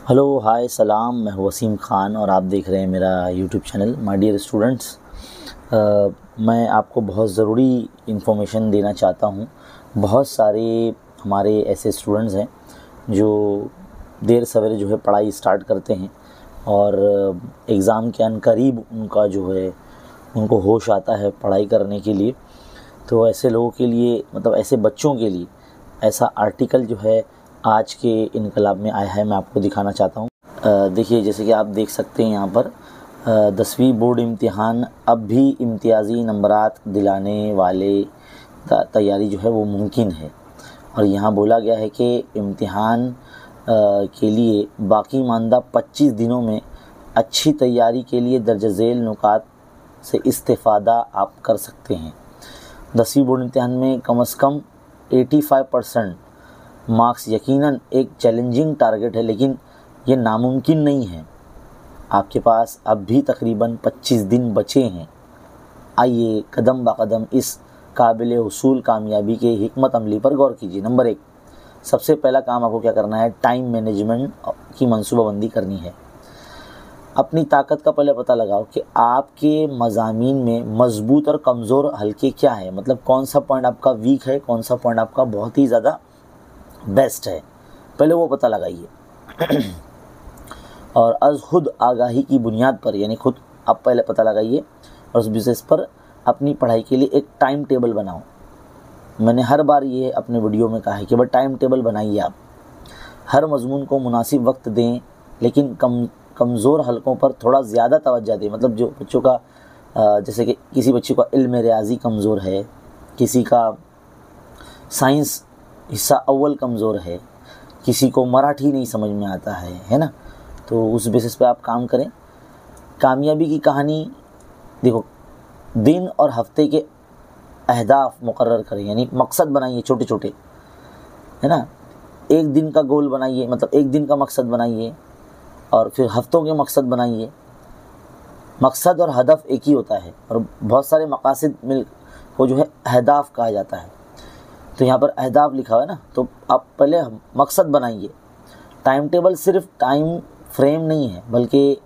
Hello hi सलाम, मैं हूँ वसीम ख़ान और आप देख रहे हैं मेरा YouTube channel my dear students. मैं आपको बहुत ज़रूरी इन्फॉर्मेशन देना चाहता हूँ। बहुत सारे हमारे ऐसे स्टूडेंट्स हैं जो देर सवेरे जो है पढ़ाई स्टार्ट करते हैं और एग्ज़ाम के अनकरीब उनका जो है उनको होश आता है पढ़ाई करने के लिए। तो ऐसे लोगों के लिए, मतलब ऐसे बच्चों के लिए ऐसा आर्टिकल जो है आज के इनकलाब में आया है, मैं आपको दिखाना चाहता हूँ। देखिए, जैसे कि आप देख सकते हैं यहाँ पर 10वीं बोर्ड इम्तिहान अब भी इम्तियाज़ी नंबरात दिलाने वाले तैयारी जो है वो मुमकिन है। और यहाँ बोला गया है कि इम्तिहान के लिए बाकी मानदा 25 दिनों में अच्छी तैयारी के लिए दर्ज झेल नुकात से इस्तेफ़ादा आप कर सकते हैं। 10वीं बोर्ड इम्तिहान में कम से कम 85% मार्क्स यकीनन एक चैलेंजिंग टारगेट है, लेकिन ये नामुमकिन नहीं है। आपके पास अब भी तकरीबन 25 दिन बचे हैं। आइए कदम ब कदम इस काबिल हुसूल कामयाबी के हिकमत अमली पर गौर कीजिए। नंबर 1, सबसे पहला काम आपको क्या करना है, टाइम मैनेजमेंट की मनसूबाबंदी करनी है। अपनी ताकत का पहले पता लगाओ कि आपके मज़ामीन में मजबूत और कमज़ोर हल्के क्या है, मतलब कौन सा पॉइंट आपका वीक है, कौन सा पॉइंट आपका बहुत ही ज़्यादा बेस्ट है, पहले वो पता लगाइए। और अज़ खुद आगाही की बुनियाद पर, यानी खुद आप पहले पता लगाइए और उस बेसिस पर अपनी पढ़ाई के लिए एक टाइम टेबल बनाओ। मैंने हर बार ये अपने वीडियो में कहा है कि भाई टाइम टेबल बनाइए। आप हर मजमून को मुनासिब वक्त दें, लेकिन कमज़ोर हलकों पर थोड़ा ज़्यादा तवज्जो दें। मतलब जो बच्चों का जैसे कि किसी बच्चे का इल्म रियाजी कमज़ोर है, किसी का साइंस हिस्सा अव्वल कमज़ोर है, किसी को मराठी नहीं समझ में आता है ना, तो उस बेसिस पे आप काम करें। कामयाबी की कहानी देखो, दिन और हफ्ते के अहदाफ मुकर्रर करें, यानी मकसद बनाइए छोटे छोटे, है ना। एक दिन का गोल बनाइए, मतलब एक दिन का मकसद बनाइए और फिर हफ्तों के मकसद बनाइए। मकसद और हदफ एक ही होता है और बहुत सारे मकासद मिल को जो है अहदाफ कहा जाता है। तो यहाँ पर अहदाफ लिखा हुआ है ना, तो आप पहले मकसद बनाइए। टाइम टेबल सिर्फ टाइम फ्रेम नहीं है, बल्कि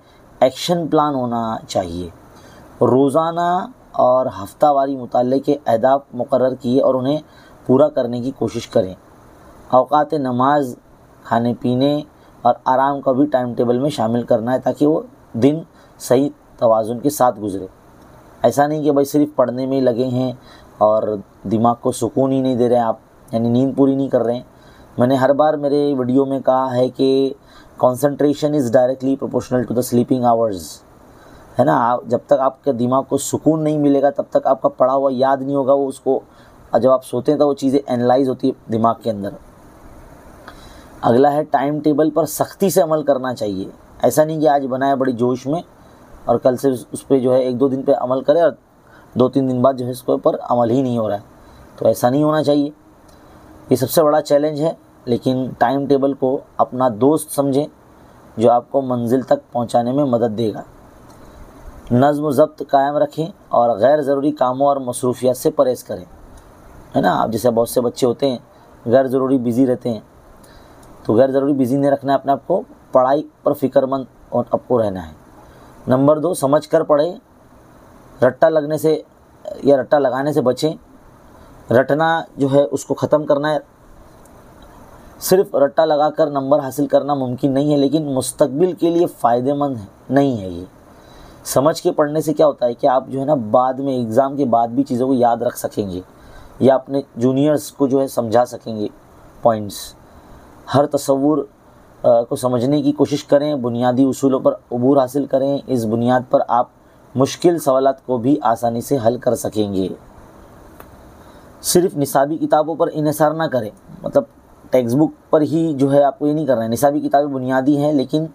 एक्शन प्लान होना चाहिए। रोज़ाना और हफ्तावारी मुताल्ले के अहदाफ मुकर्रर किए और उन्हें पूरा करने की कोशिश करें। औकात नमाज, खाने पीने और आराम का भी टाइम टेबल में शामिल करना है, ताकि वो दिन सही तवाज़ुन के साथ गुजरे। ऐसा नहीं कि भाई सिर्फ पढ़ने में ही लगे हैं और दिमाग को सुकून ही नहीं दे रहे हैं आप, यानी नींद पूरी नहीं कर रहे हैं। मैंने हर बार मेरे वीडियो में कहा है कि concentration is directly proportional to the sleeping hours, है ना। जब तक आपके दिमाग को सुकून नहीं मिलेगा तब तक आपका पढ़ा हुआ याद नहीं होगा। वो उसको जब आप सोते हैं तो वो चीज़ें एनालाइज होती है दिमाग के अंदर। अगला है, टाइम टेबल पर सख्ती से अमल करना चाहिए। ऐसा नहीं कि आज बनाया बड़ी जोश में और कल से उस पर जो है 1-2 दिन पे अमल करें और 2-3 दिन बाद जो है इसके ऊपर अमल ही नहीं हो रहा है, तो ऐसा नहीं होना चाहिए। ये सबसे बड़ा चैलेंज है, लेकिन टाइम टेबल को अपना दोस्त समझें जो आपको मंजिल तक पहुंचाने में मदद देगा। नज़्म ज़ब्त कायम रखें और गैर ज़रूरी कामों और मसरूफियत से परहेज़ करें, है ना। आप जैसे बहुत से बच्चे होते हैं गैर ज़रूरी बिज़ी रहते हैं, तो गैर ज़रूरी बिज़ी नहीं रखना है अपने आप को, पढ़ाई पर फ़िक्रमंद और आपको रहना है। नंबर 2, समझ कर पढ़ें। रट्टा लगने से या रट्टा लगाने से बचें। रटना जो है उसको ख़त्म करना है। सिर्फ रट्टा लगाकर नंबर हासिल करना मुमकिन नहीं है, लेकिन मुस्तकबिल के लिए फ़ायदेमंद नहीं है। ये समझ के पढ़ने से क्या होता है कि आप जो है ना बाद में एग्ज़ाम के बाद भी चीज़ों को याद रख सकेंगे या अपने जूनियर्स को जो है समझा सकेंगे पॉइंट्स। हर तसव्वुर को समझने की कोशिश करें, बुनियादी उसूलों पर अबूर हासिल करें। इस बुनियाद पर आप मुश्किल सवालात को भी आसानी से हल कर सकेंगे। सिर्फ निसाबी किताबों पर इन्हिसार ना करें, मतलब टेक्स्ट बुक पर ही जो है आपको ये नहीं करना है। निसाबी किताबें बुनियादी हैं, लेकिन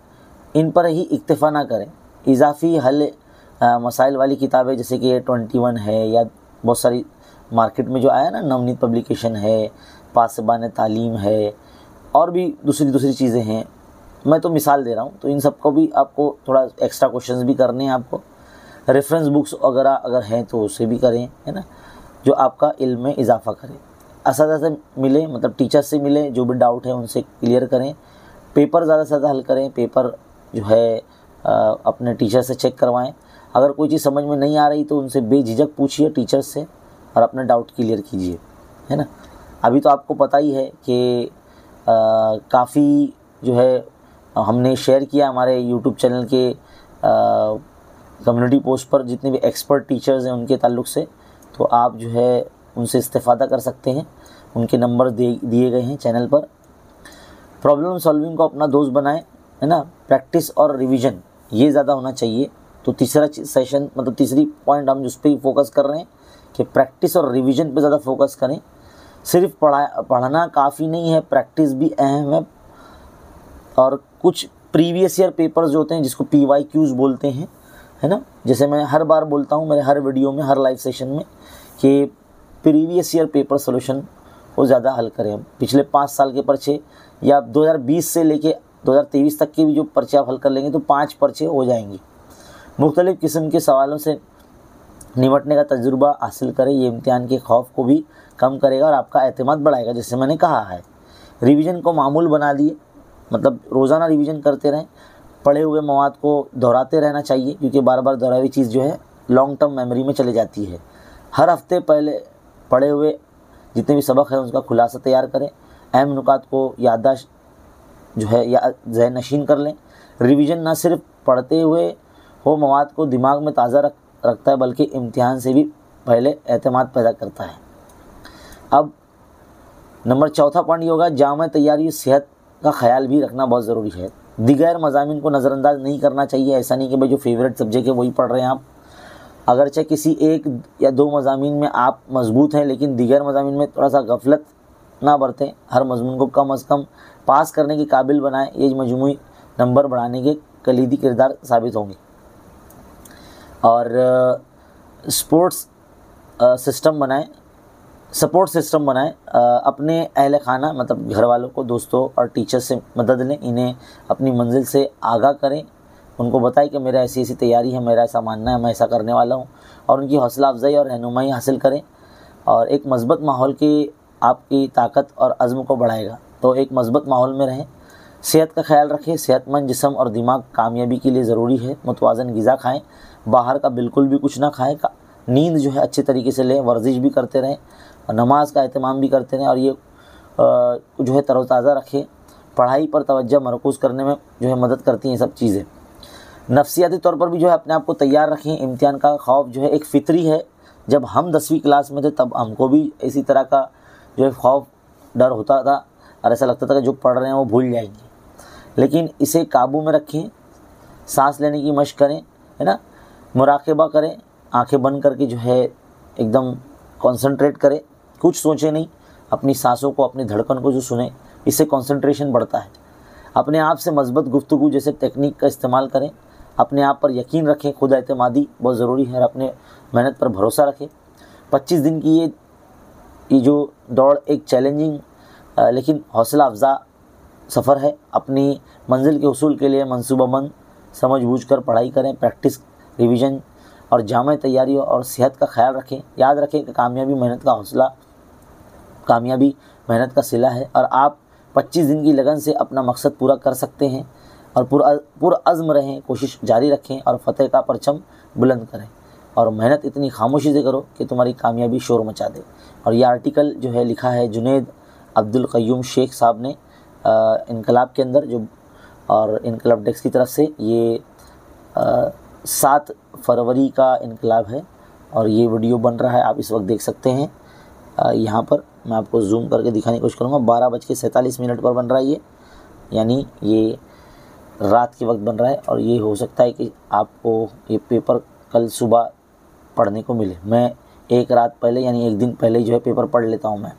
इन पर ही इक्तिफा ना करें। इजाफ़ी हल मसाइल वाली किताबें जैसे कि 21 है या बहुत सारी मार्केट में जो आया ना, नवनीत पब्लिकेशन है, पासबान तालीम है और भी दूसरी चीज़ें हैं, मैं तो मिसाल दे रहा हूँ। तो इन सबको भी आपको थोड़ा एक्स्ट्रा क्वेश्चंस भी करने हैं आपको। रेफरेंस बुक्स वगैरह अगर हैं तो उसे भी करें, है ना, जो आपका इल्म में इजाफ़ा करे। असातिज़ा से मिले, मतलब टीचर से मिले, जो भी डाउट है उनसे क्लियर करें। पेपर ज़्यादा से ज़्यादा हल करें, पेपर जो है अपने टीचर से चेक करवाएं। अगर कोई चीज़ समझ में नहीं आ रही तो उनसे बेझिझक पूछिए टीचर से और अपना डाउट क्लियर कीजिए, है ना। अभी तो आपको पता ही है कि काफ़ी जो है हमने शेयर किया हमारे यूट्यूब चैनल के कम्युनिटी पोस्ट पर जितने भी एक्सपर्ट टीचर्स हैं उनके ताल्लुक़ से, तो आप जो है उनसे इस्तेफ़ादा कर सकते हैं। उनके नंबर दिए गए हैं चैनल पर। प्रॉब्लम सॉल्विंग को अपना दोस्त बनाएं, है ना। प्रैक्टिस और रिवीजन ये ज़्यादा होना चाहिए। तो तीसरा सेशन मतलब तीसरी पॉइंट हम उस पर ही फोकस कर रहे हैं कि प्रैक्टिस और रिवीजन पे ज़्यादा फोकस करें। सिर्फ पढ़ना काफ़ी नहीं है, प्रैक्टिस भी अहम है। और कुछ प्रीवियस ईयर पेपर्स जो होते हैं जिसको PYQs बोलते हैं, है ना, जैसे मैं हर बार बोलता हूँ मेरे हर वीडियो में, हर लाइव सेशन में, कि प्रीवियस ईयर पेपर सोल्यूशन को ज़्यादा हल करें। पिछले 5 साल के पर्चे या 2020 से लेके 2023 तक के भी जो पर्चे आप हल कर लेंगे तो 5 पर्चे हो जाएंगे। मुख्तलिफ़ किस्म के सवालों से निपटने का तजुर्बा हासिल करें। ये इम्तिहान के खौफ को भी कम करेगा और आपका एतमाद बढ़ाएगा, जैसे मैंने कहा है। रिवीजन को मामूल बना दिए, मतलब रोज़ाना रिवीजन करते रहें। पढ़े हुए मवाद को दोहराते रहना चाहिए, क्योंकि बार बार दोहराई हुई चीज़ जो है लॉन्ग टर्म मेमोरी में चली जाती है। हर हफ्ते पहले पढ़े हुए जितने भी सबक हैं उसका खुलासा तैयार करें। अहम नुकात को याददाश्त जो है या ज़हन नशीन कर लें। रिवीजन न सिर्फ पढ़ते हुए हो मवाद को दिमाग में ताज़ा रखता है, बल्कि इम्तिहान से भी पहले एतमाद पैदा करता है। अब नंबर चौथा पॉइंट ये होगा, जामा तैयारी सेहत का ख्याल भी रखना बहुत ज़रूरी है। दिगर मज़ामीन को नज़रअंदाज नहीं करना चाहिए। ऐसा नहीं कि भाई जो फेवरेट सब्जेक्ट है वही पढ़ रहे हैं आप। अगरचे किसी एक या 2 मज़ामीन में आप मजबूत हैं, लेकिन दिगर मज़ामीन में थोड़ा सा गफलत ना बरतें। हर मजमून को कम अज़ कम पास करने के काबिल बनाएं। ये मजमूई नंबर बढ़ाने के कलीदी किरदार साबित होंगे। और सपोर्ट सिस्टम बनाएं। अपने अहल खाना मतलब घर वालों को, दोस्तों और टीचर से मदद लें। इन्हें अपनी मंजिल से आगाह करें। उनको बताएं कि मेरा ऐसी ऐसी तैयारी है, मेरा ऐसा मानना है, मैं ऐसा करने वाला हूँ, और उनकी हौसला अफजाई और रहनुमाई हासिल करें। और एक मस्बत माहौल की आपकी ताकत और अज़्म को बढ़ाएगा। तो एक मस्बत माहौल में रहें। सेहत का ख्याल रखें। सेहतमंद जिस्म और दिमाग कामयाबी के लिए ज़रूरी है। मुतवाज़न ग़िज़ा खाएँ, बाहर का बिल्कुल भी कुछ ना खाएँ। नींद जो है अच्छे तरीके से लें, वर्जिश भी करते रहें और नमाज का एहतमाम भी करते रहें। और ये जो है तरोताज़ा रखें। पढ़ाई पर तवज्जो मरकूज़ करने में जो है मदद करती हैं सब चीज़ें। नफ्सियाती तौर पर भी जो है अपने आप को तैयार रखें। इम्तिहान का खौफ जो है एक फ़ितरी है। जब हम 10वीं क्लास में थे तब हमको भी इसी तरह का जो है खौफ डर होता था और ऐसा लगता था कि जो पढ़ रहे हैं वो भूल जाएंगे। लेकिन इसे काबू में रखें। सांस लेने की मशक करें, है ना, मुराक़बा करें। आंखें बंद करके जो है एकदम कंसंट्रेट करें, कुछ सोचें नहीं, अपनी सांसों को, अपनी धड़कन को जो सुने, इससे कंसंट्रेशन बढ़ता है। अपने आप से मज़बूत गुफ्तगू जैसे टेक्निक का इस्तेमाल करें। अपने आप पर यकीन रखें। खुद एतमादी बहुत ज़रूरी है और अपने मेहनत पर भरोसा रखें। 25 दिन की ये जो दौड़ एक चैलेंजिंग लेकिन हौसला अफजा सफ़र है। अपनी मंजिल के हुसूल के लिए मंसूबाबंद समझ बूझ कर पढ़ाई करें। प्रैक्टिस, रिवीजन और जामा तैयारी और सेहत का ख्याल रखें। याद रखें कि कामयाबी मेहनत का सिला है और आप 25 दिन की लगन से अपना मकसद पूरा कर सकते हैं। और पुरअज़्म रहें, कोशिश जारी रखें और फ़तेह का परचम बुलंद करें। और मेहनत इतनी खामोशी से करो कि तुम्हारी कामयाबी शोर मचा दे। और ये आर्टिकल जो है लिखा है जुनैद अब्दुल क़य्यूम शेख साहब ने इनकलाब के अंदर, जो और इनकलाब डेस्क की तरफ से। ये 7 फरवरी का इनकलाब है और ये वीडियो बन रहा है, आप इस वक्त देख सकते हैं। यहाँ पर मैं आपको जूम करके दिखाने की कोशिश करूँगा। 12:47 पर बन रहा है ये, यानी ये रात के वक्त बन रहा है। और ये हो सकता है कि आपको ये पेपर कल सुबह पढ़ने को मिले। मैं एक रात पहले यानी एक दिन पहले जो है पेपर पढ़ लेता हूँ मैं।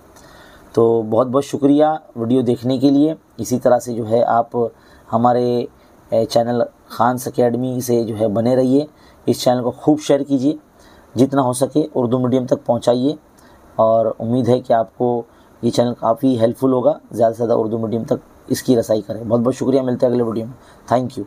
तो बहुत बहुत शुक्रिया वीडियो देखने के लिए। इसी तरह से जो है आप हमारे चैनल खान्स अकेडमी से जो है बने रहिए। इस चैनल को खूब शेयर कीजिए, जितना हो सके उर्दू मीडियम तक पहुँचाइए। और उम्मीद है कि आपको ये चैनल काफ़ी हेल्पफुल होगा। ज़्यादा से ज़्यादा उर्दू मीडियम तक इसकी रसाई करें। बहुत बहुत शुक्रिया। मिलते हैं अगले वीडियो में। Thank you.